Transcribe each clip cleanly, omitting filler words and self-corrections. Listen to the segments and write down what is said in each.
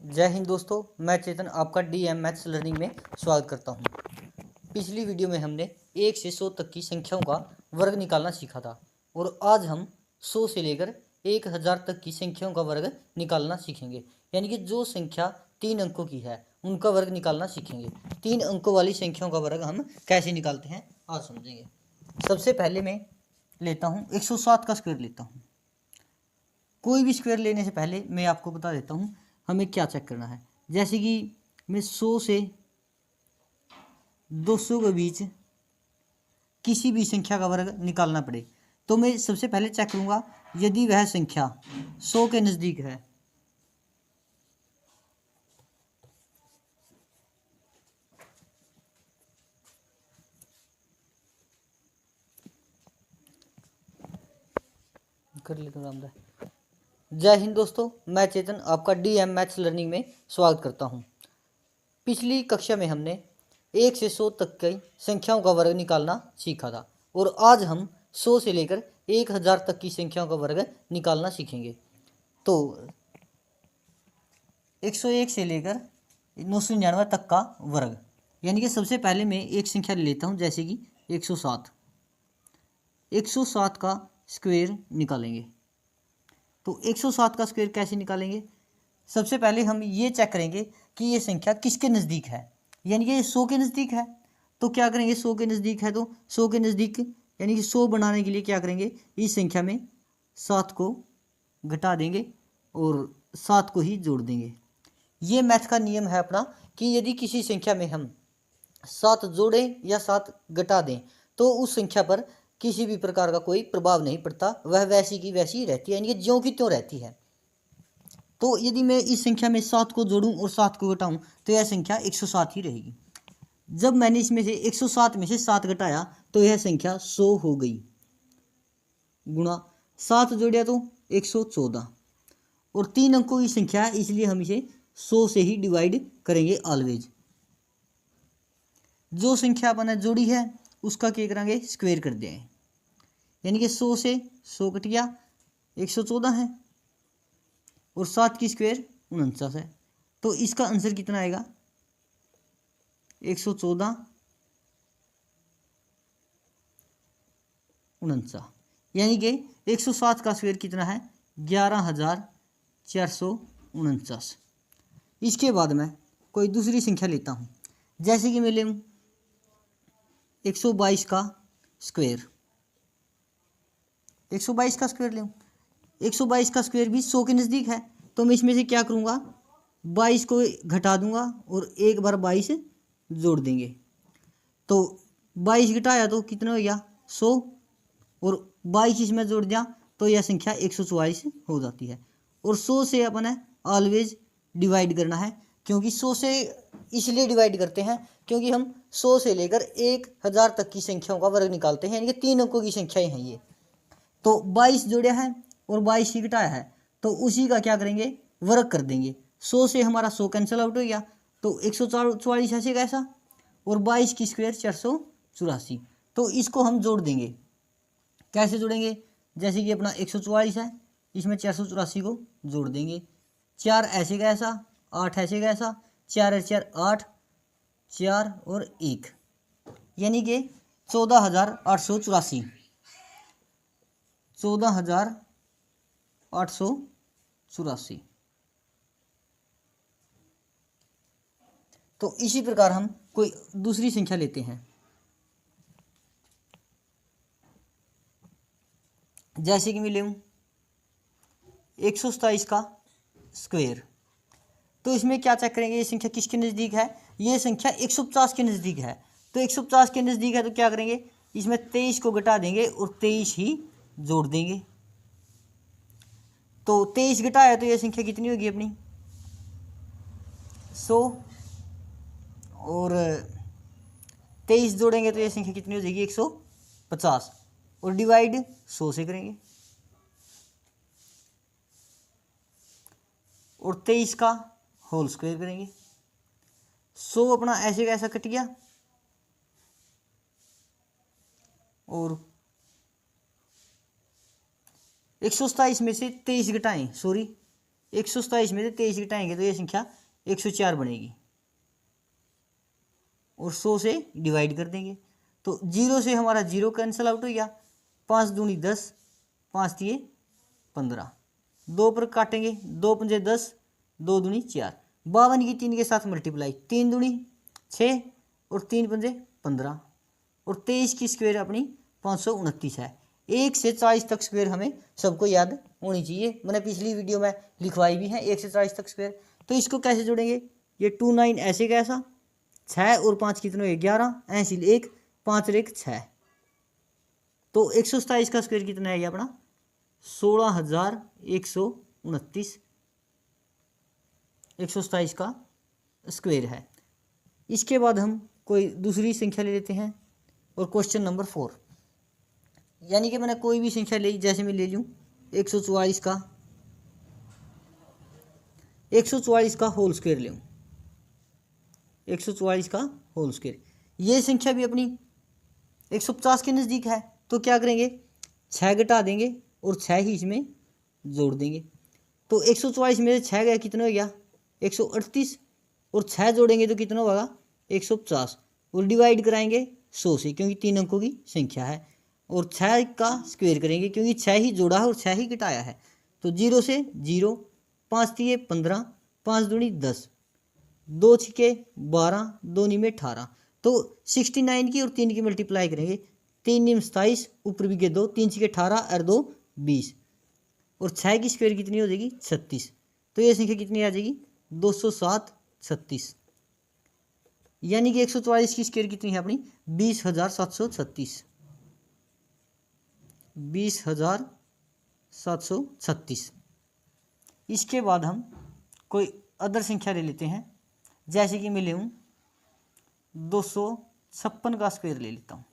जय हिंद दोस्तों, मैं चेतन आपका डीएम मैथ्स लर्निंग में स्वागत करता हूं। पिछली वीडियो में हमने 1 से 100 तक की संख्याओं का वर्ग निकालना सीखा था और आज हम 100 से लेकर 1000 तक की संख्याओं का वर्ग निकालना सीखेंगे। यानी कि जो संख्या 3 अंकों की है उनका वर्ग निकालना सीखेंगे। 3 अंकों वाली संख्याओं का वर्ग हम कैसे निकालते हैं आज समझेंगे। सबसे पहले मैं लेता हूँ 107 का स्क्वायर लेता हूँ। कोई भी स्क्वायर लेने से पहले मैं आपको बता देता हूँ हमें क्या चेक करना है। जैसे कि मैं 100 से 200 के बीच किसी भी संख्या का वर्ग निकालना पड़े तो मैं सबसे पहले चेक करूँगा यदि वह संख्या 100 के नज़दीक है कर लेता हूँ रामदा। जय हिंद दोस्तों, मैं चेतन आपका डीएम मैथ्स लर्निंग में स्वागत करता हूँ। पिछली कक्षा में हमने 1 से 100 तक की संख्याओं का वर्ग निकालना सीखा था और आज हम 100 से लेकर 1000 तक की संख्याओं का वर्ग निकालना सीखेंगे। तो 101 से लेकर 999 तक का वर्ग, यानी कि सबसे पहले मैं एक संख्या ले लेता हूँ जैसे कि 107। 107 का स्क्वायर निकालेंगे। तो 107 का स्क्वायर कैसे निकालेंगे? सबसे पहले हम ये चेक करेंगे कि ये संख्या किसके नज़दीक है। यानी कि ये 100 के नज़दीक है तो क्या करेंगे, 100 के नज़दीक है तो 100 के नज़दीक यानी कि 100 बनाने के लिए क्या करेंगे, इस संख्या में 7 को घटा देंगे और 7 को ही जोड़ देंगे। ये मैथ का नियम है अपना कि यदि किसी संख्या में हम 7 जोड़ें या 7 घटा दें तो उस संख्या पर किसी भी प्रकार का कोई प्रभाव नहीं पड़ता, वह वैसी की वैसी ही रहती है, यानी कि ज्यों की त्यों रहती है। तो यदि मैं इस संख्या में 7 को जोड़ूं और 7 को घटाऊं तो यह संख्या 107 ही रहेगी। जब मैंने इसमें से 107 में से 7 घटाया तो यह संख्या 100 हो गई, गुणा 7 जोड़िया तो 114 और 3 अंकों की संख्या है इसलिए हम इसे 100 से ही डिवाइड करेंगे ऑलवेज। जो संख्या अपने जोड़ी है उसका क्या करेंगे, स्क्वायर कर देंगे। यानी कि 100 से 100 कट गया, 114 है और 7 की स्क्वायर 49 है। तो इसका आंसर कितना आएगा, 114 49। यानी कि 107 का स्क्वायर कितना है, 11,449। इसके बाद मैं कोई दूसरी संख्या लेता हूँ जैसे कि मैं ले 122 का स्क्वायर। 122 का स्क्वायर लूँ, 122 का स्क्वायर भी 100 के नज़दीक है तो मैं इसमें से क्या करूँगा, 22 को घटा दूंगा और एक बार 22 जोड़ देंगे। तो 22 घटाया तो कितना हो गया, 100 और 22 इसमें जोड़ दिया तो यह संख्या 144 हो जाती है। और 100 से अपन ऑलवेज डिवाइड करना है, क्योंकि 100 से इसलिए डिवाइड करते हैं क्योंकि हम 100 से लेकर 1000 तक की संख्याओं का वर्ग निकालते हैं, यानी कि 3 अंकों की संख्याएं हैं ये। तो 22 जोड़िया है और 22 ही घटाया है तो उसी का क्या करेंगे, वर्ग कर देंगे। 100 से हमारा 100 कैंसिल आउट हो गया तो 144 ऐसे कैसा और 22 की स्क्वायर 484। तो इसको हम जोड़ देंगे। कैसे जोड़ेंगे, जैसे कि अपना 144 है इसमें 484 को जोड़ देंगे। 4 ऐसे का ऐसा, 8 ऐसे का ऐसा, 4 4 8, 4 और 1 यानी कि 14,884, 14,884। तो इसी प्रकार हम कोई दूसरी संख्या लेते हैं जैसे कि मैं ले 127 का स्क्वायर। तो इसमें क्या चेक करेंगे, ये संख्या किसके नज़दीक है, ये संख्या 150 के नज़दीक है। तो 150 के नज़दीक है तो क्या करेंगे, इसमें 23 को घटा देंगे और 23 ही जोड़ देंगे। तो 23 घटाया तो ये संख्या कितनी होगी अपनी 100 और 23 जोड़ेंगे तो ये संख्या कितनी हो जाएगी 150 और डिवाइड 100 से करेंगे और 23 का होल स्क्वायर करेंगे। 100 अपना ऐसे का ऐसा कट गया और 127 में से 23 घटाएं, सॉरी 127 में से 23 घटाएंगे तो ये संख्या 104 बनेगी और 100 से डिवाइड कर देंगे तो 0 से हमारा 0 कैंसिल आउट हो गया। 5 दूनी 10, 5 दिए 15, 2 पर काटेंगे, 2 पंजे 10, 2 दूनी 4, 52 की 3 के साथ मल्टीप्लाई, 3 दूनी 6 और 3 पंजे 15 और 23 की स्क्वायर अपनी 529 है। 1 से 40 तक स्क्वायर हमें सबको याद होनी चाहिए, मैंने पिछली वीडियो में लिखवाई भी है 1 से 40 तक स्क्वायर। तो इसको कैसे जोड़ेंगे, ये 29 ऐसे कैसा, 6 और 5 कितने हुए 11, ऐसी 1 5 और 1 6, तो 127 का स्क्वायर कितना है ये अपना 16,129, 127 का स्क्वायर है। इसके बाद हम कोई दूसरी संख्या ले लेते हैं और क्वेश्चन नंबर 4, यानी कि मैंने कोई भी संख्या ली, जैसे मैं ले लूँ 144 का होल स्क्वायर लूँ, 144 का होल स्क्वायर, ये संख्या भी अपनी 150 के नज़दीक है। तो क्या करेंगे, 6 घटा देंगे और 6 ही इसमें जोड़ देंगे। तो 144 में से 6 गया कितना हो गया 138 और 6 जोड़ेंगे तो कितना होगा 150 और डिवाइड कराएंगे 100 से, क्योंकि 3 अंकों की संख्या है, और 6 का स्क्वायर करेंगे क्योंकि 6 ही जोड़ा है और 6 ही घटाया है। तो 0 से 0, 5 दिए 15, 5 दूनी 10, 2 छिके 12, 2 नी में 18, तो 69 की और 3 की मल्टीप्लाई करेंगे, 3 नीम 27, ऊपर भी के 2, 3 छिके 18 और 2 20 और 6 की स्क्वायर कितनी हो जाएगी 36, तो ये संख्या कितनी आ जाएगी 207 36, यानी कि 144 की स्क्वायर कितनी है अपनी 20,736, 20,736। इसके बाद हम कोई अदर संख्या ले लेते हैं, जैसे कि मैं ले लूँ 256 का स्क्वायर ले लेता हूँ,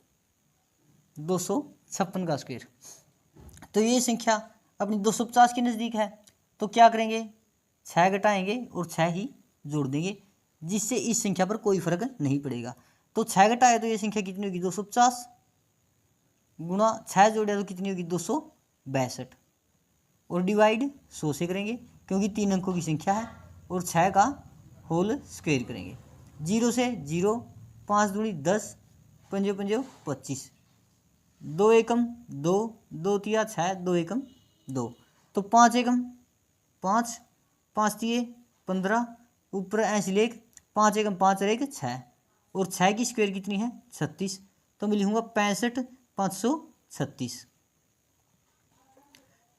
256 का स्क्वायर। तो ये संख्या अपनी 250 के नज़दीक है, तो क्या करेंगे 6 घटाएंगे और 6 ही जोड़ देंगे, जिससे इस संख्या पर कोई फर्क नहीं पड़ेगा। तो 6 घटाए तो ये संख्या कितनी होगी 250 गुणा 6 जोड़े तो कितनी होगी 262 और डिवाइड 100 से करेंगे क्योंकि 3 अंकों की संख्या है, और 6 का होल स्क्वायर करेंगे। 0 से 0, 5 दूनी 10, 5 5 25, 2 एकम 2, 2 तिया 6, 2 एकम 2, तो 5 एकम 5, 5 तिये 15, ऊपर ऐसी लेख 5 एकम 5 और 1 6, और 6 की स्क्वायर कितनी है 36, तो मैं लिखूँगा 65,536।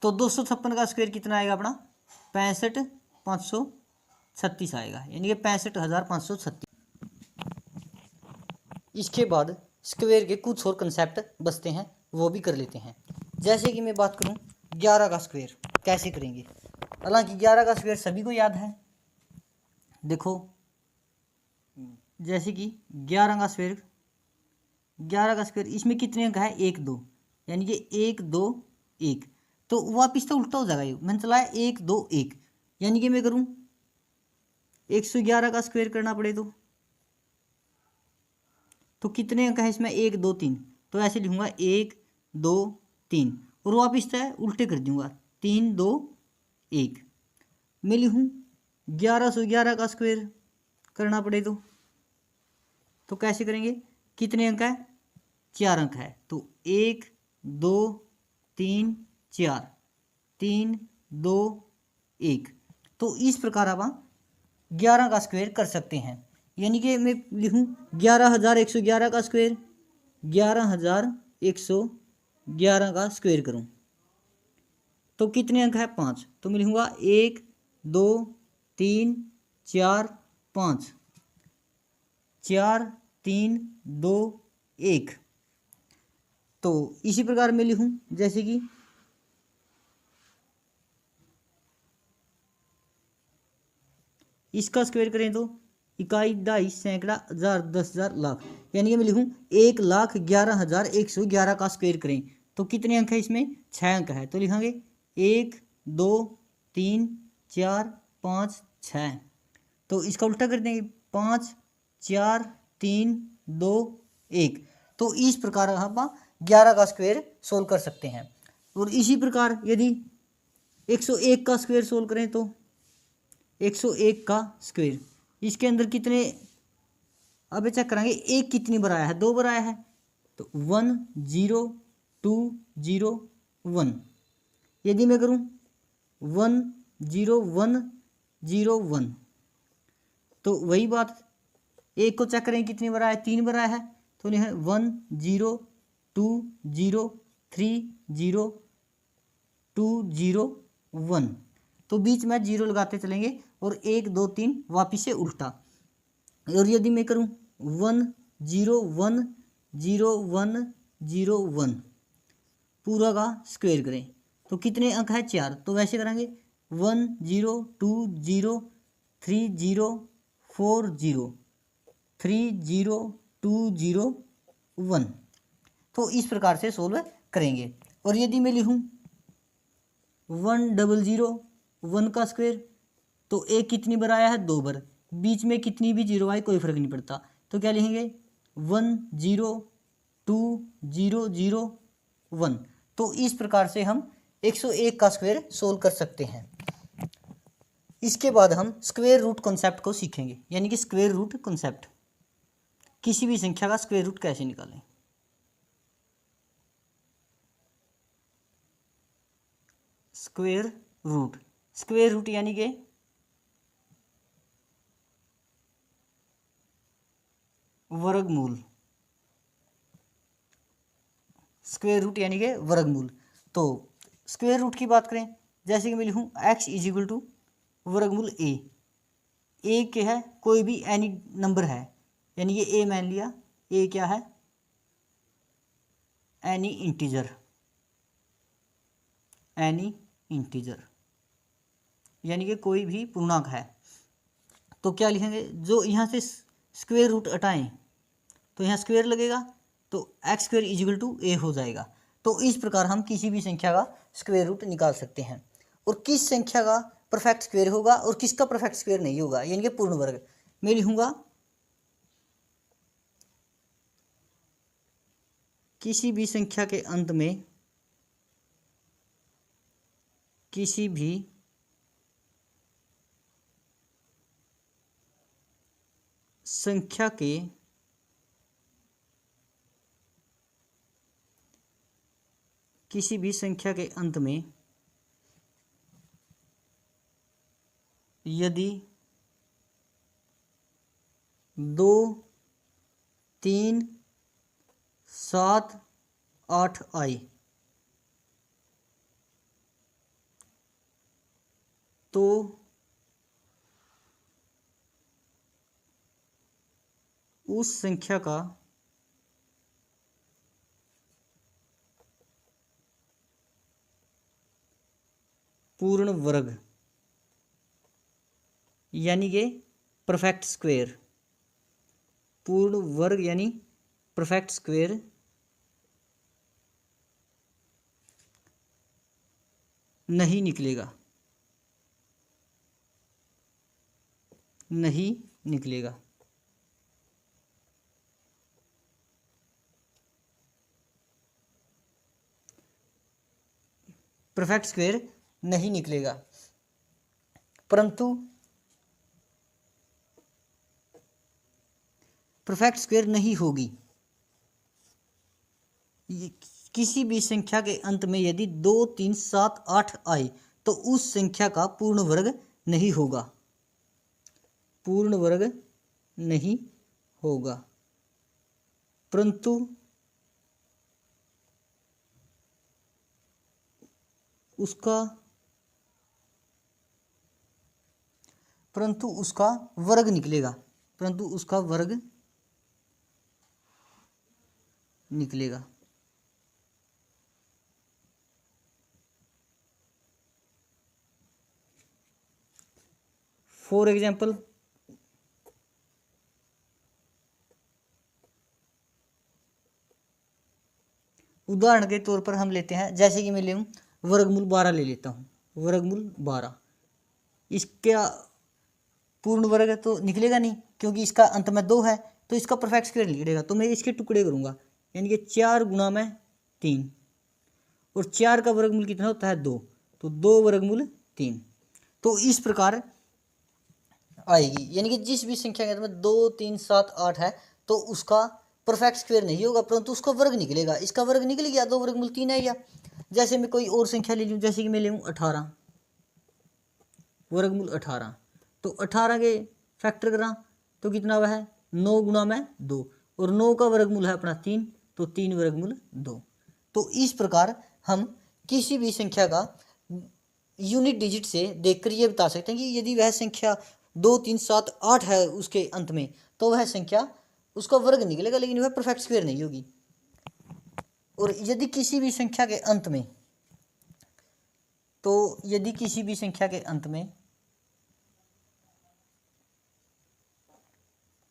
तो 256 का स्क्वायर कितना आएगा अपना 65,536 आएगा, यानी कि 65,536। इसके बाद स्क्वायर के कुछ और कंसेप्ट बचते हैं, वो भी कर लेते हैं। जैसे कि मैं बात करूं 11 का स्क्वायर कैसे करेंगे, हालांकि 11 का स्क्वायर सभी को याद है। देखो जैसे कि 11 का स्क्वायर इसमें कितने अंक है 1 2, यानी कि 1 2 1, तो वापिस तो उल्टा हो जाएगा, ये मैंने चलाया 1 2 1, यानी कि मैं करूं 111 का स्क्वायर करना पड़े तो कितने अंक है इसमें 1 2 3, तो ऐसे लिखूंगा 1 2 3 और वापिस तो उल्टे कर दूंगा 3 2 1। मैं लिखूँ 1111 का स्क्वायर करना पड़े तो कैसे करेंगे, कितने अंक है 4 अंक है, तो 1 2 3 4, 3 2 1, तो इस प्रकार आप 11 का स्क्वायर कर सकते हैं। यानी कि मैं लिखूँ 11,111 का स्क्वायर, 11,111 का स्क्वायर करूँ तो कितने अंक है 5, तो मैं लिखूँगा 1 2 3 4 5, 4 3 2 1। तो इसी प्रकार मैं लिखूँ जैसे कि इसका स्क्वायर करें तो इकाई दहाई सैकड़ा हजार 10,000 लाख, यानी कि मैं लिखूँ 1,11,111 का स्क्वायर करें तो कितने अंक है इसमें 6 अंक है, तो लिखेंगे 1 2 3 4 5 6, तो इसका उल्टा कर देंगे 5 4 3 2 1। तो इस प्रकार हम 11 का स्क्वायर सोल्व कर सकते हैं। और इसी प्रकार यदि 101 का स्क्वायर सोल्व करें तो 101 का स्क्वायर। इसके अंदर कितने, अब चेक करेंगे एक कितनी बार आया है, 2 बार आया है, तो 1 0 2 0 1। यदि मैं करूं 1 0 1 0 1, तो वही बात एक को चेक करें कितनी बार आया, 3 बार आया है, तो नहीं है 1 0 2 0 3 0 2 0 1, तो बीच में 0 लगाते चलेंगे और 1 2 3 वापिस से उल्टा। और यदि मैं करूं 1 0 1 0 1 0 1 पूरा का स्क्वायर करें, तो कितने अंक है, 4। तो वैसे करेंगे 1 0 2 0 3 0 4 0 3 0 2 0 1, तो इस प्रकार से सोल्व करेंगे। और यदि मैं लिखूं 1 0 0 1 का स्क्वायर, तो एक कितनी बार आया है, 2 बार, बीच में कितनी भी जीरो आए कोई फर्क नहीं पड़ता, तो क्या लिखेंगे 1 0 2 0 0 1। तो इस प्रकार से हम 101 का स्क्वायर सोल्व कर सकते हैं। इसके बाद हम स्क्वायर रूट कॉन्सेप्ट को सीखेंगे, यानी कि स्क्वायर रूट कॉन्सेप्ट, किसी भी संख्या का स्क्वायर रूट कैसे निकालें। स्क्वायर रूट यानी कि वर्गमूल, स्क्वायर रूट यानी कि वर्गमूल। तो स्क्वायर रूट की बात करें, जैसे कि मैं लिखूं x इज इक्वल टू वर्गमूल ए क्या है, कोई भी एनी नंबर है, यानी कि ए मान लिया, ए क्या है, एनी इंटीजर, यानी कि कोई भी पूर्णांक है। तो क्या लिखेंगे, जो यहाँ से स्क्वायर रूट हटाएं तो यहाँ स्क्वायर लगेगा, तो X square is equal to A हो जाएगा। तो इस प्रकार हम किसी भी संख्या का स्क्वायर रूट निकाल सकते हैं। और किस संख्या का परफेक्ट स्क्वायर होगा और किसका परफेक्ट स्क्वायर नहीं होगा, यानी कि पूर्ण वर्ग, मैं लिखूंगा किसी भी संख्या के अंत में, किसी भी संख्या के अंत में यदि 2 3 7 8 आए, तो उस संख्या का पूर्ण वर्ग यानी कि परफेक्ट स्क्वायर, पूर्ण वर्ग यानी परफेक्ट स्क्वायर नहीं निकलेगा, परफेक्ट स्क्वायर नहीं निकलेगा। परंतु परफेक्ट स्क्वायर नहीं होगी किसी भी संख्या के अंत में यदि 2 3 7 8 आए, तो उस संख्या का पूर्ण वर्ग नहीं होगा, परंतु उसका वर्ग निकलेगा, फॉर एग्जाम्पल उदाहरण के तौर पर हम लेते हैं, जैसे कि मैं ले वर्गमूल 12 ले लेता हूँ, वर्गमूल 12, इसका पूर्ण वर्ग तो निकलेगा नहीं, क्योंकि इसका अंत में 2 है, तो इसका परफेक्ट स्क्वायर निकलेगा। तो मैं इसके टुकड़े करूँगा, यानी कि 4 गुणा में 3, और 4 का वर्गमूल कितना होता है, 2, तो 2 वर्गमूल 3। तो इस प्रकार आएगी, यानी कि जिस भी संख्या के अंत में 2 3 7 8 है तो उसका परफेक्ट स्क्वायर नहीं होगा, परंतु उसका वर्ग निकलेगा। इसका वर्ग निकल गया, 2 वर्गमूल 3 है। या जैसे मैं कोई और संख्या ले लूँ, जैसे कि मैं ले लूँ 18, वर्गमूल 18, तो 18 के फैक्टर करा तो कितना वह है 9 गुणा में 2, और 9 का वर्गमूल है अपना 3, तो 3 वर्गमूल 2। तो इस प्रकार हम किसी भी संख्या का यूनिट डिजिट से देखकर ये बता सकते हैं कि यदि वह संख्या 2 3 7 8 है उसके अंत में, तो वह संख्या उसका वर्ग निकलेगा, लेकिन वह परफेक्ट स्क्वायर नहीं होगी। और यदि किसी भी संख्या के अंत में, तो यदि किसी भी संख्या के अंत में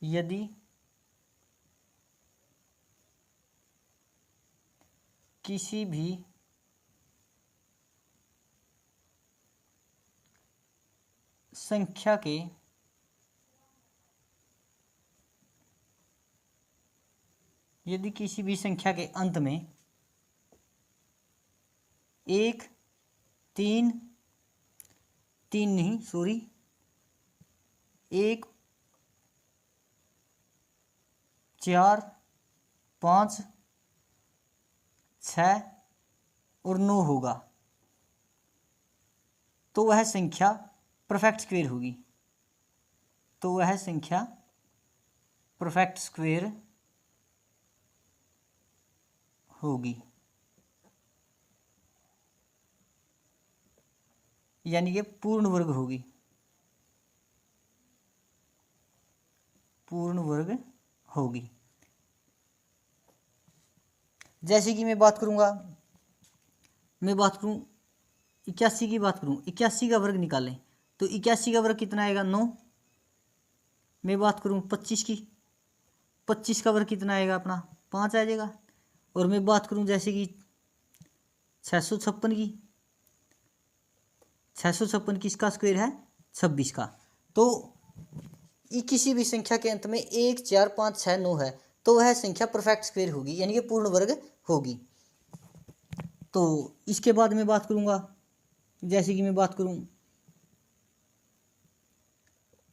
यदि किसी भी संख्या के यदि किसी भी संख्या के अंत में 1 3 3 नहीं सॉरी 1 4 5 6 और 9 होगा, तो वह संख्या परफेक्ट स्क्वायर होगी। तो वह संख्या परफेक्ट स्क्वायर होगी, यानी कि पूर्ण वर्ग होगी, पूर्ण वर्ग होगी। जैसे कि मैं बात करूं 81 की बात करूं, 81 का वर्ग निकालें तो 81 का वर्ग कितना आएगा 9। मैं बात करूं 25 की, 25 का वर्ग कितना आएगा अपना 5 आ जाएगा। और मैं बात करूं जैसे कि 656 की, 656 किसका स्क्वायर है 26 का। तो किसी भी संख्या के अंत में 1 4 5 6 9 है तो वह संख्या परफेक्ट स्क्वायर होगी, यानी कि पूर्ण वर्ग होगी। तो इसके बाद मैं बात करूंगा, जैसे कि मैं बात करूं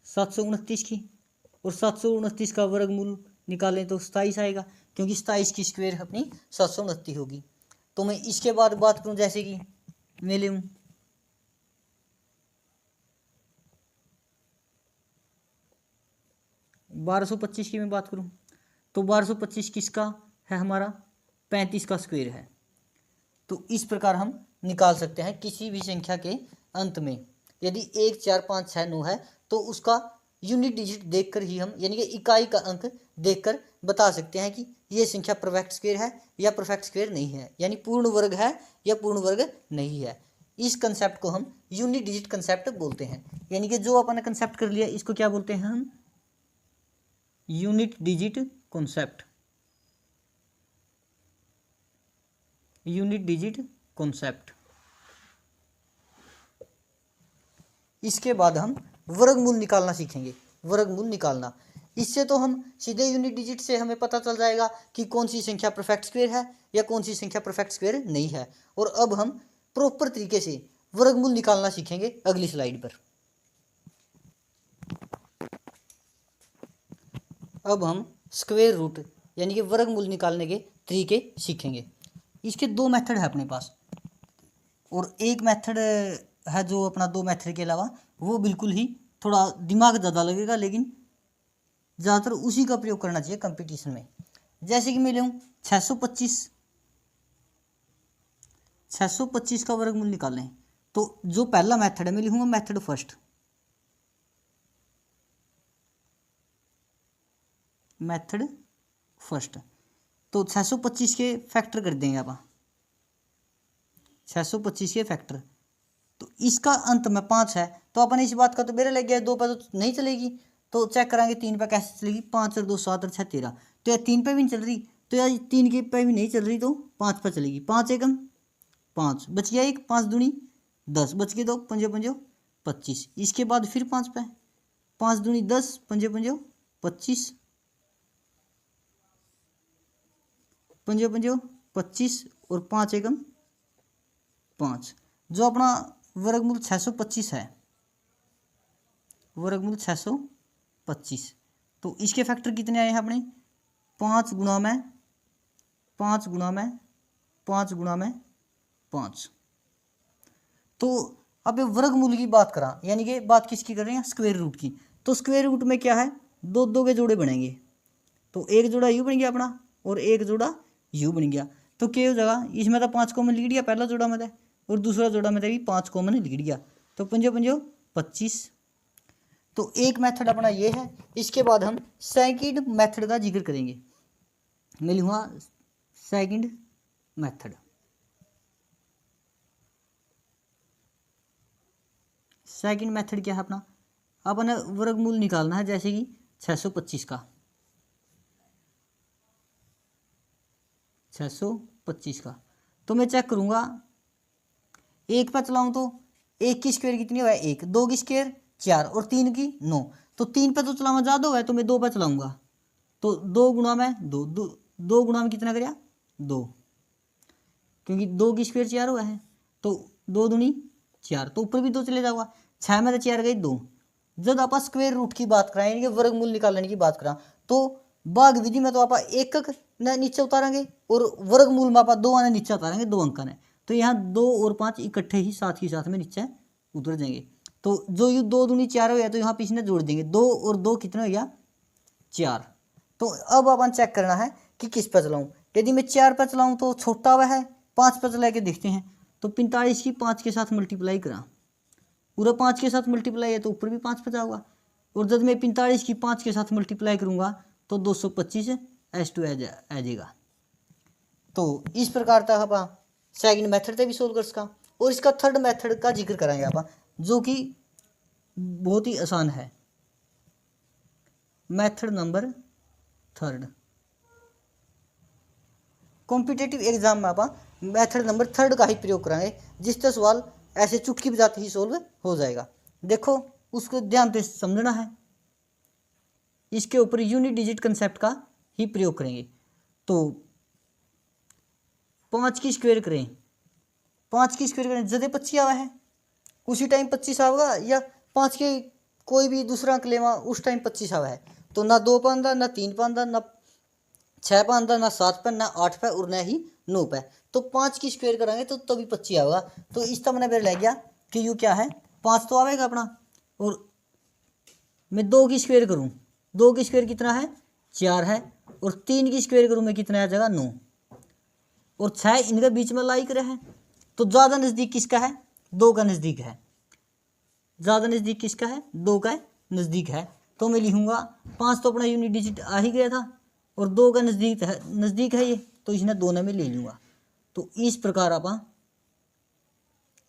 729 की, और 729 का वर्गमूल निकालें तो 27 आएगा, क्योंकि 27 की स्क्वायर अपनी 729 होगी। तो मैं इसके बाद बात करूं, जैसे कि मैं ले 1225 की मैं बात करूं तो 1225 किसका है हमारा 35 का स्क्वायर है। तो इस प्रकार हम निकाल सकते हैं किसी भी संख्या के अंत में यदि 1 4 5 6 9 है तो उसका यूनिट डिजिट देखकर ही हम, यानी कि इकाई का अंक देखकर बता सकते हैं कि ये संख्या परफेक्ट स्क्वायर है या परफेक्ट स्क्वायर नहीं है, यानी पूर्ण वर्ग है या पूर्ण वर्ग नहीं है। इस कंसेप्ट को हम यूनिट डिजिट कंसेप्ट बोलते हैं, यानी कि जो अपन ने कंसेप्ट कर लिया इसको क्या बोलते हैं हम unit digit concept, unit digit concept. इसके बाद हम वर्गमूल निकालना सीखेंगे, वर्गमूल निकालना। इससे तो हम सीधे यूनिट डिजिट से हमें पता चल जाएगा कि कौन सी संख्या परफेक्ट स्क्वायर है या कौन सी संख्या परफेक्ट स्क्वायर नहीं है। और अब हम प्रॉपर तरीके से वर्गमूल निकालना सीखेंगे अगली स्लाइड पर। अब हम स्क्वायर रूट यानी कि वर्गमूल निकालने के तरीके सीखेंगे। इसके दो मेथड है अपने पास, और एक मेथड है जो अपना दो मेथड के अलावा वो बिल्कुल ही थोड़ा दिमाग ज़्यादा लगेगा, लेकिन ज़्यादातर उसी का प्रयोग करना चाहिए कंपटीशन में। जैसे कि मैं लूँ 625 का वर्गमूल निकालें, तो जो पहला मेथड है मैं लिखूँगा मेथड फर्स्ट, मेथड फर्स्ट। तो 625 के फैक्टर कर देंगे आप, 625 के फैक्टर, तो इसका अंत में 5 है, तो अपन इस बात का तो बेरा लग गया, 2 पे तो नहीं चलेगी, तो चेक कराएंगे 3 पे कैसे चलेगी। 5 और 2 7 और 6 13, तो यार 3 पे भी नहीं चल रही, तो यार 3 के पे भी नहीं चल रही, तो 5 पे चलेगी। 5 एकम 5 बच गया, 1 5 दूनी 10 बच गए, 2 पंजो पंजो 25। इसके बाद फिर 5 पे, 5 दूनी 10 पंजो पंजो 25, पंजो पंजो 25 और 5 एकम 5। जो अपना वर्गमूल 625 है वर्गमूल 625। तो इसके फैक्टर कितने आए हैं अपने 5 गुणा में 5 गुणा में 5 गुणा में 5। तो अब वर्गमूल की बात करा, यानी कि बात किसकी कर रहे हैं स्क्वायर रूट की। तो स्क्वायर रूट में क्या है दो दो के जोड़े बनेंगे। तो एक जोड़ा यू बन गया अपना और एक जोड़ा यू बन गया। तो क्या हो जाएगा इसमें तो 5 कॉमन लिख दिया पहला जोड़ा में और दूसरा जोड़ा में भी 5 कॉमन लिख दिया। तो पंजो पंजो 25। तो एक मेथड अपना ये है। इसके बाद हम सेकंड मेथड का जिक्र करेंगे। मैं लिखूँगा सेकंड मेथड। सेकंड मेथड क्या है अपना, अपन वर्गमूल निकालना है जैसे कि 625 का 625 का। तो मैं चेक करूँगा एक पर चलाऊँ तो एक की स्क्वायर कितनी है एक, दो की स्क्वायर 4 और 3 की 9। तो 3 पर तो चलाना ज़्यादा है तो मैं 2 पर चलाऊँगा। तो 2 गुणा में 2 2 गुणा में कितना करेगा 2, क्योंकि 2 की स्क्वायर 4 हुआ है। तो 2 दूनी 4, तो ऊपर भी 2 चले जाऊँगा। 6 में तो 4 गई 2। जब आप स्क्वायर रूट की बात कराएं यानी कि वर्गमूल निकालने की बात करा तो भाग विधि में तो आप एकक ने नीचे उतारेंगे और वर्गमूल में आप 2 आने नीचे उतारेंगे 2 अंक ने। तो यहाँ 2 और 5 इकट्ठे ही साथ ही साथ में नीचे उतर जाएंगे। तो जो ये 2 दूनी 4 हो गया तो यहाँ पीछे जोड़ देंगे 2 और 2 कितना हो गया 4। तो अब अपन चेक करना है कि किस पर चलाऊँ। यदि मैं 4 पर चलाऊँ तो छोटा हुआ है, 5 पर चला के देखते हैं। तो 45 की 5 के साथ मल्टीप्लाई करा, पूरा 5 के साथ मल्टीप्लाई है तो ऊपर भी 5 पर जाऊँगा। और जब मैं 45 की 5 के साथ मल्टीप्लाई करूँगा तो 225 S2 आ जाएगा। तो इस प्रकार तक आप सेकंड मेथड से भी सोल्व कर सका। और इसका थर्ड मेथड का जिक्र कराएंगे आप जो कि बहुत ही आसान है। Method number third competitive exam में आप मेथड नंबर थर्ड का ही प्रयोग कराएंगे जिससे सवाल ऐसे चुटकी बजाते ही सोल्व हो जाएगा। देखो उसको ध्यान से समझना है। इसके ऊपर यूनिट डिजिट कंसेप्ट का ही प्रयोग करेंगे। तो 5 की स्क्वायर करें, 5 की स्क्वायर करें जदे 25 आवा है उसी टाइम 25 आवेगा, या 5 के कोई भी दूसरा अंक लेवा उस टाइम 25 आवा है। तो ना 2 पर आंदा ना 3 पर आंदा ना 6 पर आंदा ना 7 पर ना 8 पर और ना ही 9 पर। तो 5 की स्क्वायर करेंगे तो तभी 25 आएगा। तो इस तरह मैंने ले गया कि यू क्या है 5 तो आएगा अपना। और मैं 2 की स्क्वायर करूँ, 2 की स्क्वायर कितना है 4 है। और 3 की स्क्वायर करूँ मैं कितना आ जाएगा 9। और 6 इनके बीच में लाई कर है। तो ज़्यादा नज़दीक किसका है 2 का नज़दीक है। ज़्यादा नज़दीक किसका है 2 का नज़दीक है। तो मैं लिखूँगा 5 तो अपना यूनिट डिजिट आ ही गया था और 2 का नज़दीक है ये, तो इसने दोनों में ले लूँगा। तो इस प्रकार आप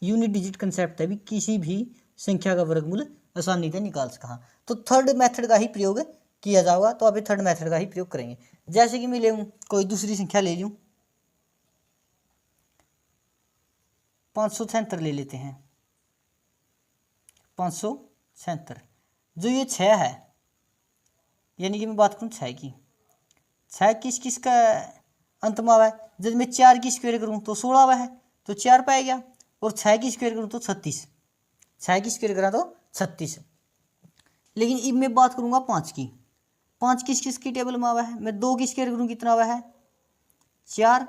यूनिट डिजिट कंसेप्ट है भी किसी भी संख्या का वर्गमूल आसानी से निकाल सका। तो थर्ड मेथड का ही प्रयोग किया जाएगा। तो अभी थर्ड मेथड का ही प्रयोग करेंगे। जैसे कि मैं ले लूँ कोई दूसरी संख्या ले लूँ 576 ले लेते हैं। 576 जो ये 6 है, यानी कि मैं बात करूँ 6 की, 6 किस का अंत में आवा है। जब मैं 4 की स्क्वायर करूँ तो 16 आवा है तो 4 पाया गया। और 6 की स्क्वायर करूँ तो 36, 6 की स्क्वायर करा तो 36। लेकिन अब मैं बात करूँगा 5 की, 5 किस की टेबल में आवा है। मैं 2 की स्क्वायर करूँ कितना आवा है 4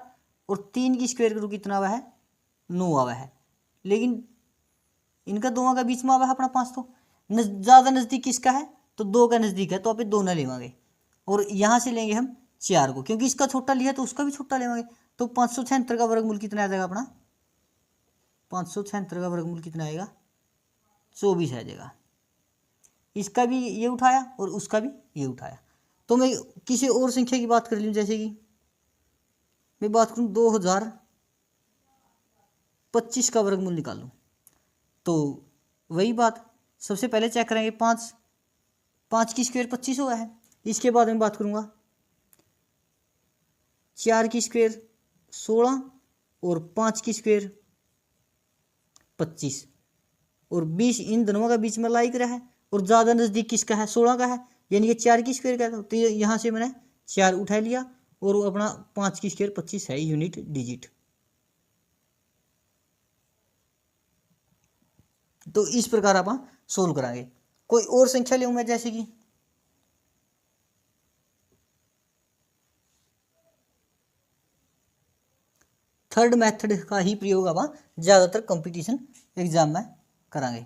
और 3 की स्क्वायर करूँ कितना आवा है 9 आवा है। लेकिन इनका दोनों का बीच में आवा है अपना 5। तो ज़्यादा नज़दीक किसका है तो 2 का नज़दीक है। तो आप दोनों लेवांगे और यहाँ से लेंगे हम 4 को, क्योंकि इसका छोटा लिया तो उसका भी छोटा लेवांगे। तो 576 का वर्गमूल कितना आ जाएगा अपना 576 का वर्गमूल कितना आएगा 24 आ जाएगा। इसका भी ये उठाया और उसका भी ये उठाया। तो मैं किसी और संख्या की बात कर लूँ, जैसे कि मैं बात करूँ 2025 का वर्गमूल निकालूँ। तो वही बात सबसे पहले चेक करेंगे 5 की स्क्वायर 25 हुआ है। इसके बाद मैं बात करूँगा 4 की स्क्वायर 16 और 5 की स्क्वायर 25 और 20 इन दोनों का बीच में लाई करा है। और ज़्यादा नज़दीक किसका है 16 का है, यानी कि 4 की स्क्वायर का था। तो यहाँ से मैंने 4 उठा लिया और अपना 5 की स्क्वायर 25 है यूनिट डिजिट। तो इस प्रकार आप सोल्व कराएंगे। कोई और संख्या लूँ मैं, जैसे कि थर्ड मेथड का ही प्रयोग अब ज़्यादातर कंपटीशन एग्जाम में करांगे,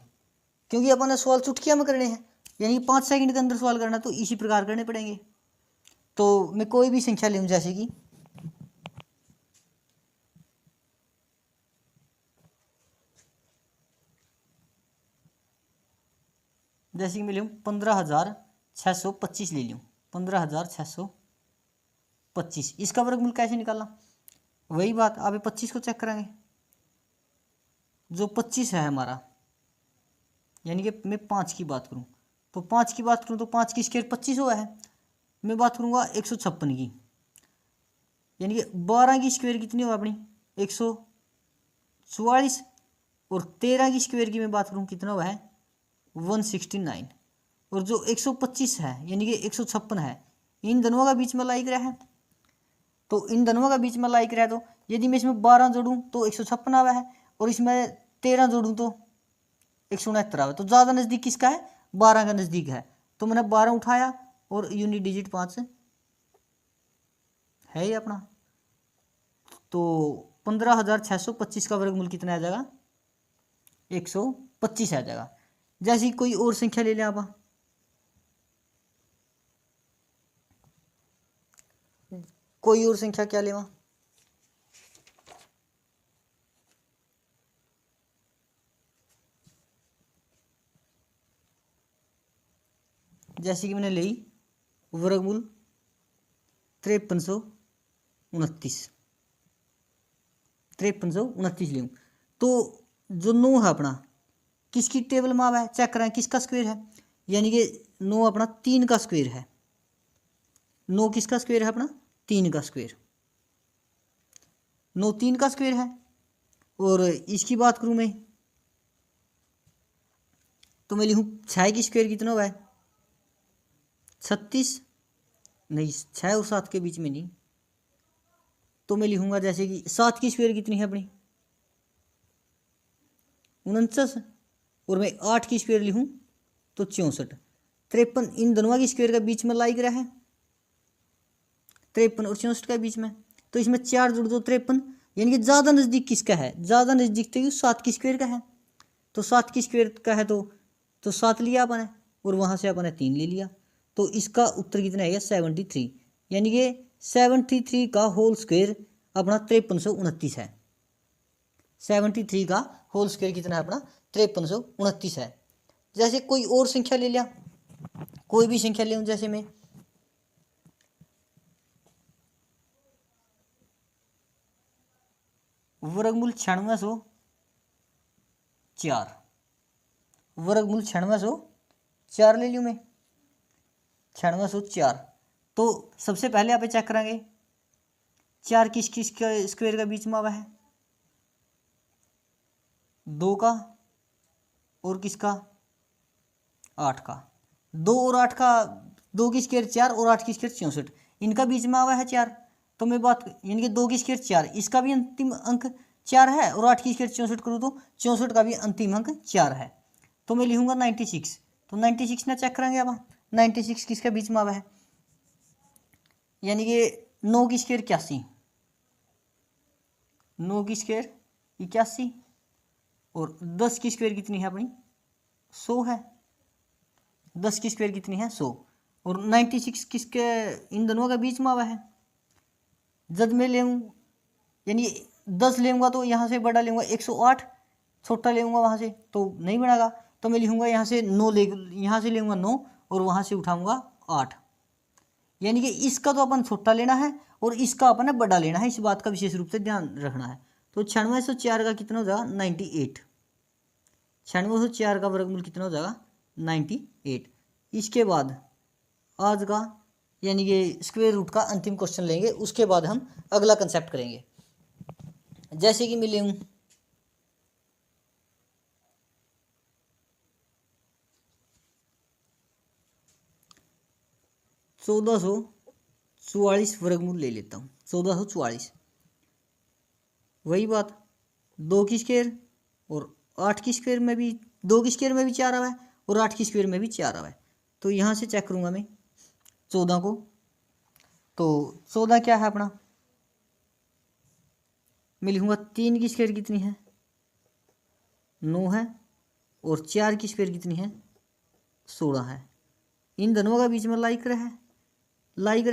क्योंकि अपन ने सवाल चुटकिया में करने हैं, यानी 5 सेकंड के अंदर सवाल करना, तो इसी प्रकार करने पड़ेंगे। तो मैं कोई भी संख्या लूँ, जैसे कि मैं लूँ 15,625 ले लूँ, 15,625। इसका वर्गमूल कैसे निकालना, वही बात, आप 25 को चेक करेंगे। जो 25 है हमारा, यानी कि मैं 5 की बात करूँ तो 5 की बात करूँ तो 5 की स्क्वायर 25 हुआ है। मैं बात करूँगा 156 की, यानी कि 12 की स्क्वायर कितनी हुआ अपनी 144, और 13 की स्क्वायर की मैं बात करूँ कितना हुआ है 169, और जो 125 है यानी कि 156 है, इन दोनों का बीच में लाइक रहा है। तो इन दोनों का बीच में लाइक रहा, तो यदि मैं इसमें 12 जोड़ूँ तो 156 आवा है, और इसमें 13 जोड़ूँ तो 169 आवा। तो ज़्यादा नज़दीक किसका है, 12 का नज़दीक है। तो मैंने 12 उठाया और यूनिट डिजिट 5 है ही अपना। तो 15,625 का वर्गमूल कितना आ जाएगा, 125 आ जाएगा। जैसी कोई और संख्या ले लें आप, कोई और संख्या क्या लेवा, जैसे कि मैंने ली वर्गमूल 5329 लूँ। तो जो 9 है अपना किसकी टेबल में आवा है, चेक करें किसका स्क्वायर है, यानी कि 9 अपना 3 का स्क्वायर है। 9 किसका स्क्वायर है अपना, 3 का स्क्वायर, 9 3 का स्क्वायर है। और इसकी बात करूँ मैं तो मैं लिखूँ 6 की स्क्वायर कितना हुआ है 36, नहीं 6 और 7 के बीच में नहीं, तो मैं लिखूँगा जैसे कि 7 की स्क्वायर कितनी है अपनी 49, और मैं 8 की स्क्वायर लिखूँ तो 64। 53 इन दोनों की स्क्वायर का बीच में लाइक रहा है, 53 और 64 का बीच में, तो इसमें 4 जोड़ दो 53, यानी कि ज़्यादा नज़दीक किसका है, ज़्यादा नज़दीक तो 7 की स्क्वायर का है। तो 7 की स्क्वायर का है तो 7 लिया अपन ने, और वहाँ से अपन ने 3 ले लिया। तो इसका उत्तर कितना है 73, यानी कि 73 का होल स्क्वायर अपना 5329 है। 73 का होल स्क्वायर कितना है अपना 5329 है। जैसे कोई और संख्या ले लिया, कोई भी संख्या ले लूँ, जैसे मैं वर्गमूल 9604, वर्गमूल 9604 ले लूँ मैं, 9604। तो सबसे पहले आप चेक करेंगे 4 किस किस स्क्वायर का बीच में आवा है, 2 का और किसका 8 का, 2 और 8 का, 2 की स्क्वायर 4 और 8 की स्क्वायर 64, इनका बीच में आवा है 4। तो मैं बात यानी कि 2 की स्क्वायर 4, इसका भी अंतिम अंक 4 है, और 8 की स्क्वायर 64 करूँ तो 64 का भी अंतिम अंक 4 है। तो मैं लिखूँगा 96। तो 96 ना चेक करेंगे अब, 96 किसके बीच में आवा है, यानी कि 9 की स्क्वायर 81, 9 की स्क्वायर 81, और 10 की स्क्वायर कितनी है अपनी 100 है, 10 की स्क्वायर कितनी है 100, और 96 किसके इन दोनों का बीच में आवा है। जब मैं ले यानी 10 लेऊंगा तो यहाँ से बड़ा लेऊंगा 108, छोटा लेऊंगा वहाँ से तो नहीं बढ़ेगा, तो मैं लिखूंगा यहाँ से 9 ले, यहाँ से लेऊंगा 9 और वहाँ से उठाऊंगा 8, यानी कि इसका तो अपन छोटा लेना है और इसका अपन ने बड़ा लेना है, इस बात का विशेष रूप से ध्यान रखना है। तो 9604 का कितना हो जाएगा 98, 9604 का वर्गमूल कितना हो जाएगा 98। इसके बाद आज का यानी कि स्क्वायर रूट का अंतिम क्वेश्चन लेंगे, उसके बाद हम अगला कंसेप्ट करेंगे। जैसे कि मैं ले 1444 वर्गमूल ले लेता हूँ, 1444, वही बात 2 की स्क्वायर और 8 की स्क्वायर में भी 2 की स्क्वायर में भी 4 आवा है और 8 की स्क्वायर में भी 4 आवा है। तो यहाँ से चेक करूँगा मैं 14 को, तो 14 क्या है अपना, मैं लिखूँगा 3 की स्क्वायर कितनी है 9 है, और 4 की स्क्वायर कितनी है 16 है। इन दोनों का बीच में लाइक रहा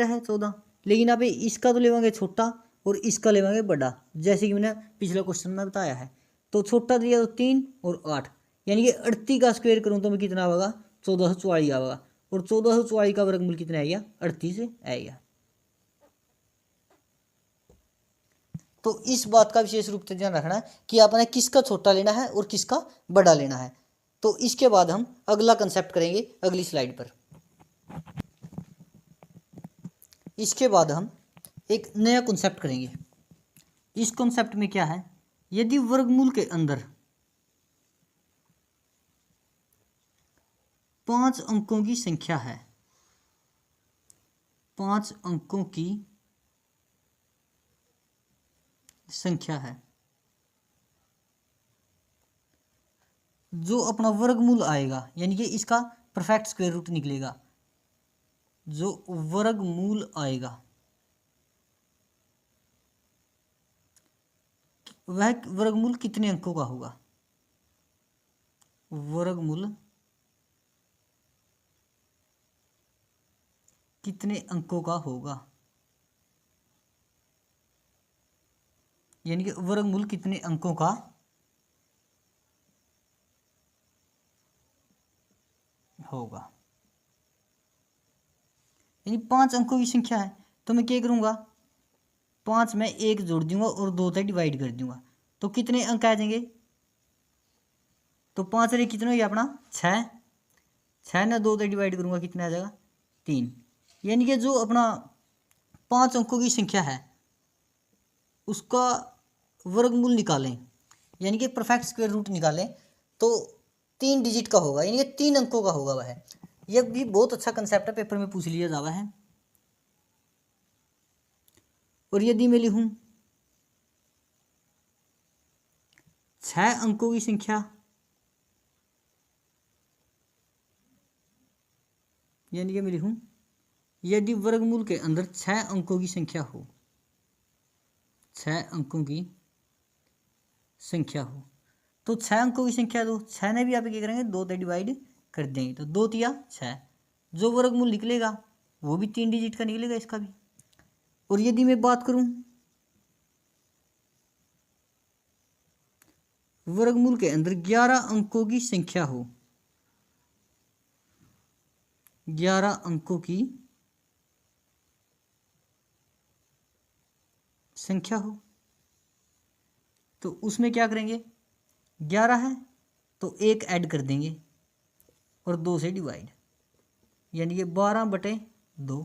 है 14। लेकिन अब इसका तो लेवांगे छोटा और इसका लेवांगे बड़ा, जैसे कि मैंने पिछले क्वेश्चन में बताया है। तो छोटा दिया तो 3 और 8, यानी कि 38 का स्क्वायर करूँ तो मैं कितना आएगा 1444 आएगा, और 1444 का वर्गमूल कितना आएगा 38 आएगा। तो इस बात का विशेष रूप से ध्यान रखना है कि आपने किसका छोटा लेना है और किसका बड़ा लेना है। तो इसके बाद हम अगला कंसेप्ट करेंगे अगली स्लाइड पर। इसके बाद हम एक नया कॉन्सेप्ट करेंगे। इस कॉन्सेप्ट में क्या है, यदि वर्गमूल के अंदर 5 अंकों की संख्या है, 5 अंकों की संख्या है, जो अपना वर्गमूल आएगा, यानी कि इसका परफेक्ट स्क्वायर रूट निकलेगा, जो वर्गमूल आएगा वह वर्गमूल कितने अंकों का होगा, वर्गमूल कितने अंकों का होगा, यानी कि वर्गमूल कितने अंकों का होगा। यानी 5 अंकों की संख्या है, तो मैं क्या करूँगा 5 में 1 जोड़ दूंगा और 2 से डिवाइड कर दूंगा, तो कितने अंक आ जाएंगे, तो 5 रे कितने हो गया अपना 6, 6 ना 2 से डिवाइड करूँगा कितना आ जाएगा 3। यानी कि जो अपना 5 अंकों की संख्या है उसका वर्गमूल निकालें, यानी कि परफेक्ट स्क्वायर रूट निकालें, तो 3 डिजिट का होगा, यानी कि 3 अंकों का होगा वह। यह भी बहुत अच्छा कंसेप्ट है, पेपर में पूछ लिया जावा है। और यदि मैं लिखूं 6 अंकों की संख्या, यानी कि मैं लिखूं यदि वर्गमूल के अंदर 6 अंकों की संख्या हो, 6 अंकों की संख्या हो, तो 6 अंकों की संख्या दो, 6 ने भी आप क्या करेंगे 2 से डिवाइड कर देंगे, तो 2 तिया 6, जो वर्गमूल निकलेगा वो भी 3 डिजिट का निकलेगा इसका भी। और यदि मैं बात करूं वर्गमूल के अंदर 11 अंकों की संख्या हो, 11 अंकों की संख्या हो, तो उसमें क्या करेंगे 11 है तो 1 ऐड कर देंगे और 2 से डिवाइड, यानी कि 12/2,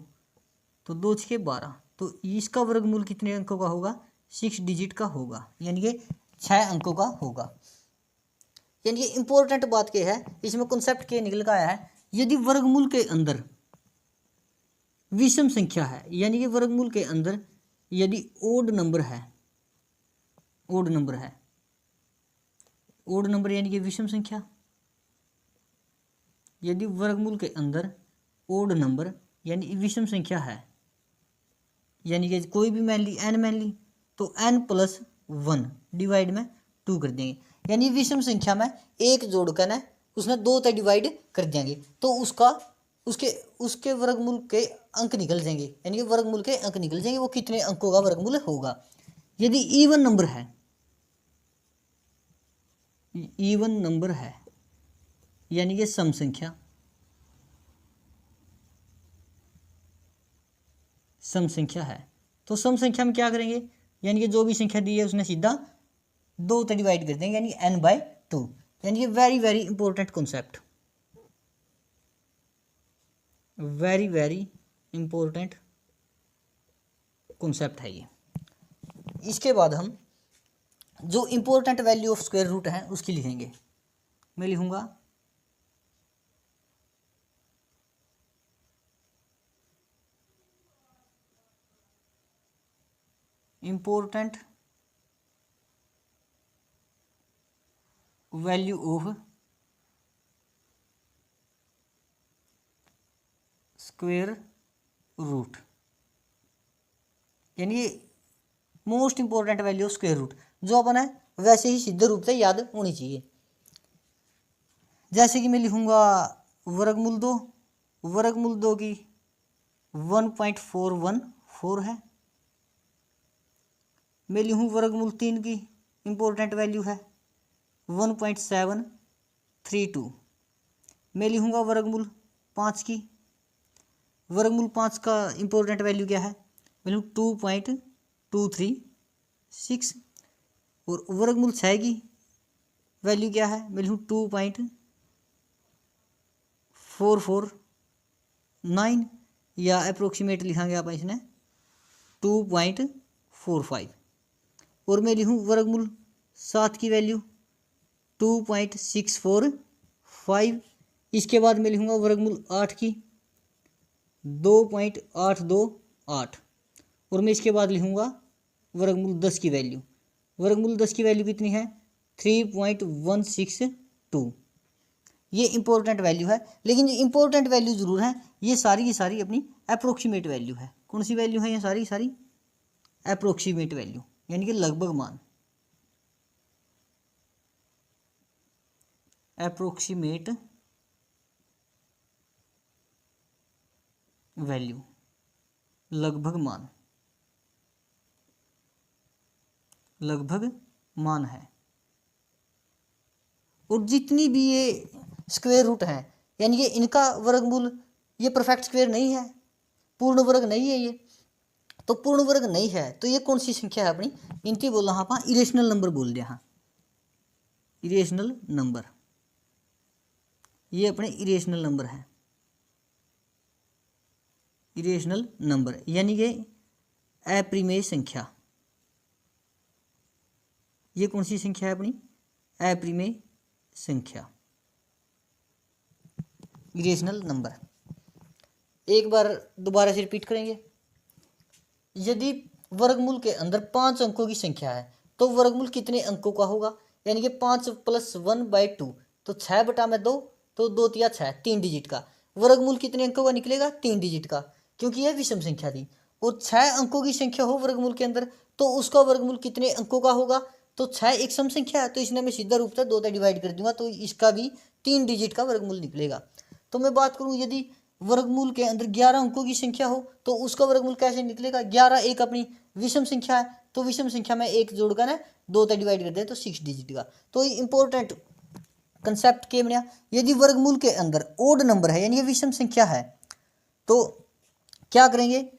तो 2 छके 12, तो इसका वर्गमूल कितने अंकों का होगा 6 डिजिट का होगा, यानी कि 6 अंकों का होगा। यानी कि इंपॉर्टेंट बात क्या है, इसमें कॉन्सेप्ट क्या निकल कर आया है, यदि वर्गमूल के अंदर विषम संख्या है, यानी कि वर्गमूल के अंदर यदि ओड नंबर है, ओड नंबर है, ओड नंबर यानी कि विषम संख्या, यदि वर्गमूल के अंदर ओड नंबर यानी विषम संख्या है, यानी कि कोई भी मान ली n मान ली, तो n+1 डिवाइड में 2 कर देंगे, यानी विषम संख्या में 1 जोड़कर ना उसने 2 से डिवाइड कर देंगे, तो उसके वर्गमूल के अंक निकल जाएंगे, यानी कि वर्गमूल के अंक निकल जाएंगे, वो कितने अंकों का वर्गमूल होगा। यदि इवन नंबर है, इवन नंबर है यानी कि सम संख्या, सम संख्या है, तो सम संख्या में क्या करेंगे, यानी कि जो भी संख्या दी है उसने सीधा 2 से डिवाइड कर देंगे, यानी n/2, यानी कि very very important concept, very very important concept है ये। इसके बाद हम जो important value of square root है उसकी लिखेंगे। मैं लिखूंगा important value of square root, यानी ये most important value of square root जो अपन है वैसे ही सीधे रूप से याद होनी चाहिए। जैसे कि मैं लिखूंगा वर्गमूल 2, वर्गमूल 2 की 1.414 है। मैं लिखूँ वर्गमूल 3 की इंपॉर्टेंट वैल्यू है 1.732। मैं लिखूँगा वर्गमूल 5 की, वर्गमूल 5 का इंपॉर्टेंट वैल्यू क्या है, मैं लिखूँ 2.236। और वर्गमूल 6 की वैल्यू क्या है, मैं लिखूँ 2.449 या अप्रोक्सीमेट लिखांगे आप इसने 2.45। और मैं लिखूँ वर्गमूल 7 की वैल्यू 2.645। इसके बाद मैं लिखूँगा वर्गमूल 8 की 2.828। और मैं इसके बाद लिखूँगा वर्गमूल 10 की वैल्यू, वर्गमूल 10 की वैल्यू कितनी है 3.162। ये इंपॉर्टेंट वैल्यू है, लेकिन ये इंपॉर्टेंट वैल्यू ज़रूर है, ये सारी की सारी अपनी अप्रोक्सीमेट वैल्यू है। कौन सी वैल्यू है ये सारी की सारी अप्रोक्सीमेट वैल्यू, यानी कि लगभग मान, अप्रोक्सीमेट वैल्यू, लगभग मान, लगभग मान है। और जितनी भी ये स्क्वायर रूट है, यानी कि इनका वर्गमूल ये परफेक्ट स्क्वायर नहीं है, पूर्ण वर्ग नहीं है ये, तो पूर्ण वर्ग नहीं है तो ये कौन सी संख्या है अपनी, इनकी बोलना आप इरेशनल नंबर बोल दिया। हाँ, इरेशनल नंबर, ये अपने इरेशनल नंबर है, इरेशनल नंबर यानी कि अप्रिमेय संख्या। ये कौन सी संख्या है अपनी, अप्रिमेय संख्या, इरेशनल नंबर। एक बार दोबारा से रिपीट करेंगे। यदि वर्गमूल के अंदर 5 अंकों की संख्या है तो वर्गमूल कितने अंकों का होगा, यानी कि 5 + 1/2 तो 6/2, तो 2 तिया 6, 3 डिजिट का। वर्गमूल कितने अंकों का निकलेगा, 3 डिजिट का, क्योंकि यह विषम संख्या थी। और 6 अंकों की संख्या हो वर्गमूल के अंदर तो उसका वर्गमूल कितने अंकों का होगा, तो 6 एक सम संख्या है तो इसने मैं सीधा रूप से 2 से डिवाइड कर दूंगा तो इसका भी 3 डिजिट का वर्गमूल निकलेगा। तो मैं बात करूँ यदि वर्गमूल के अंदर 11 अंकों की संख्या हो तो उसका वर्गमूल कैसे निकलेगा, 11 एक अपनी विषम संख्या है तो विषम संख्या में एक जोड़कर ना 2 से डिवाइड कर दे तो 6 डिजिट का। तो ये इंपॉर्टेंट कंसेप्ट के बना, यदि वर्गमूल के अंदर ओड नंबर है यानी ये विषम संख्या है तो क्या करेंगे,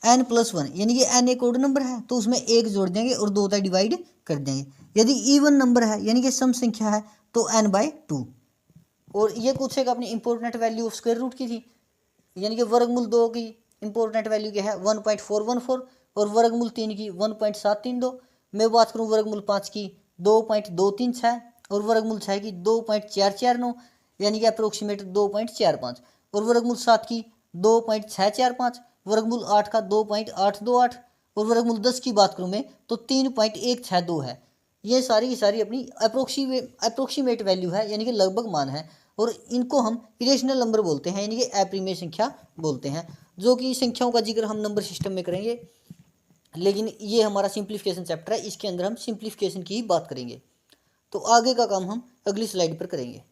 n+1 यानी कि n एक ओड नंबर है तो उसमें एक जोड़ देंगे और 2 से डिवाइड कर देंगे। यदि इवन नंबर है यानी कि सम संख्या है तो n/2। और ये पूछेगा अपनी important value of square root की थी, यानी कि वर्गमूल 2 की इंपॉर्टेंट वैल्यू क्या है 1.414 और वर्गमूल 3 की 1.732। मैं बात करूँ वर्गमूल 5 की 2.236 और वर्गमूल 6 की 2.449 यानी कि अप्रोक्सीमेट 2.45 और वर्गमूल 7 की 2.645, वर्गमूल 8 का 2.828 और वर्गमूल 10 की बात करूँ मैं तो 3.162 है। ये सारी की सारी अपनी अप्रोक्सीमेट वैल्यू है यानी कि लगभग मान है, और इनको हम इरेशनल नंबर बोलते हैं यानी कि अप्रिमेय संख्या बोलते हैं, जो कि संख्याओं का जिक्र हम नंबर सिस्टम में करेंगे। लेकिन ये हमारा सिंप्लीफिकेशन चैप्टर है, इसके अंदर हम सिंप्लीफिकेशन की ही बात करेंगे। तो आगे का काम हम अगली स्लाइड पर करेंगे।